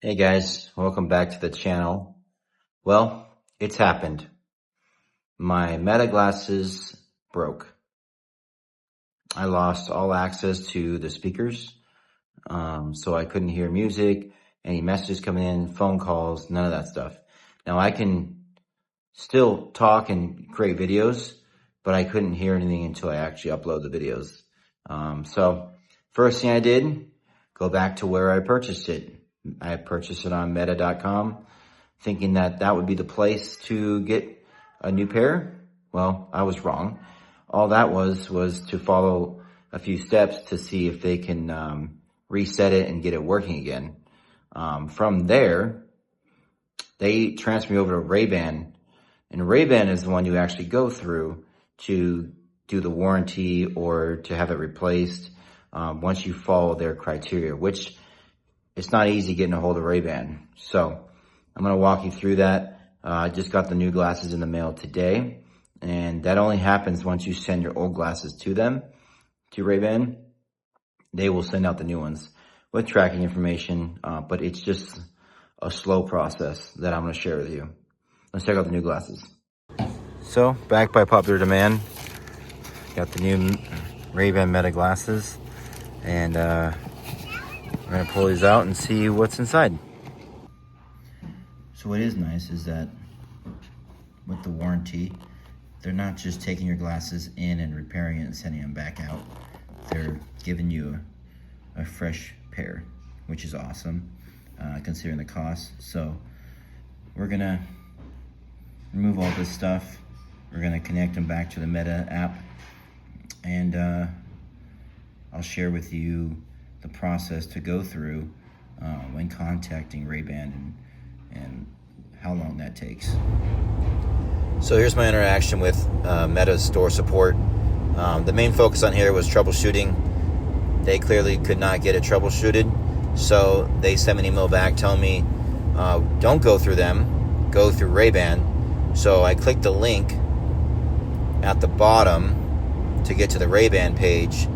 Hey guys, welcome back to the channel. Well, it's happened. My Meta glasses broke. I lost all access to the speakers, so I couldn't hear music, any messages coming in, phone calls, none of that stuff. Now I can still talk and create videos, but I couldn't hear anything until I actually upload the videos. So first thing I did, go back to where I purchased it. I purchased it on meta.com, thinking that that would be the place to get a new pair. Well, I was wrong. All that was to follow a few steps to see if they can reset it and get it working again. From there, they transferred me over to Ray-Ban, and Ray-Ban is the one you actually go through to do the warranty or to have it replaced once you follow their criteria, which it's not easy getting a hold of Ray-Ban. So I'm going to walk you through that. I just got the new glasses in the mail today, and that only happens once you send your old glasses to them, to Ray-Ban. They will send out the new ones with tracking information, but it's just a slow process that I'm going to share with you. Let's check out the new glasses. So, back by popular demand, got the new Ray-Ban Meta glasses, and we're going to pull these out and see what's inside. So what is nice is that with the warranty, they're not just taking your glasses in and repairing it and sending them back out. They're giving you a fresh pair, which is awesome, considering the cost. So we're going to remove all this stuff. We're going to connect them back to the Meta app, and I'll share with you the process to go through when contacting Ray-Ban and how long that takes. So here's my interaction with Meta's store support. The main focus on here was troubleshooting. They clearly could not get it troubleshooted, so they sent me an email back telling me don't go through them, go through Ray-Ban. So I clicked the link at the bottom to get to the Ray-Ban page,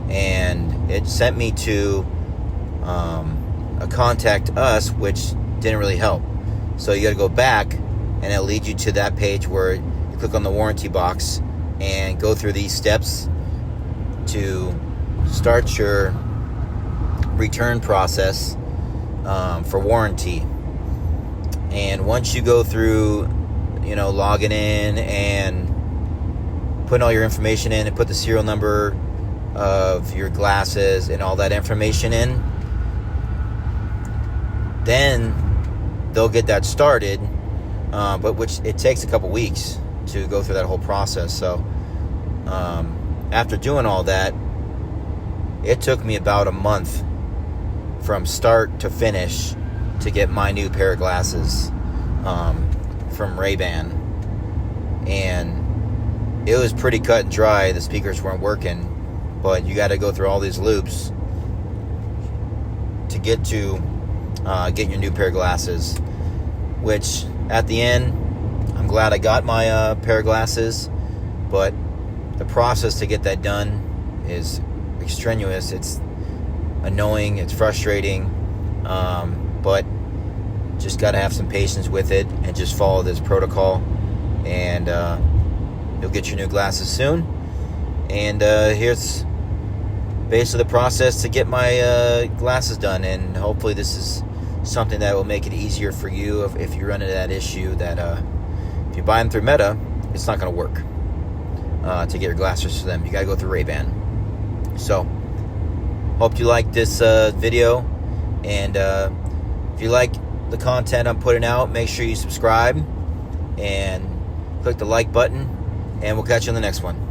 and it sent me to a contact us, which didn't really help. So you got to go back, and it'll lead you to that page where you click on the warranty box and go through these steps to start your return process for warranty. And once you go through, logging in and putting all your information in and put the serial number of your glasses and all that information in, then they'll get that started, but which it takes a couple weeks to go through that whole process. So after doing all that, it took me about a month from start to finish to get my new pair of glasses from Ray-Ban, and it was pretty cut and dry. The speakers weren't working, but you got to go through all these loops to get to get your new pair of glasses, which at the end, I'm glad I got my pair of glasses, but the process to get that done is extraneous. It's annoying, it's frustrating, but just got to have some patience with it and just follow this protocol, and you'll get your new glasses soon. And here's basically the process to get my glasses done, and hopefully this is something that will make it easier for you if you run into that issue that if you buy them through Meta, it's not going to work to get your glasses to them. You got to go through Ray-Ban. So hope you like this video, and if you like the content I'm putting out, make sure you subscribe and click the like button, and we'll catch you on the next one.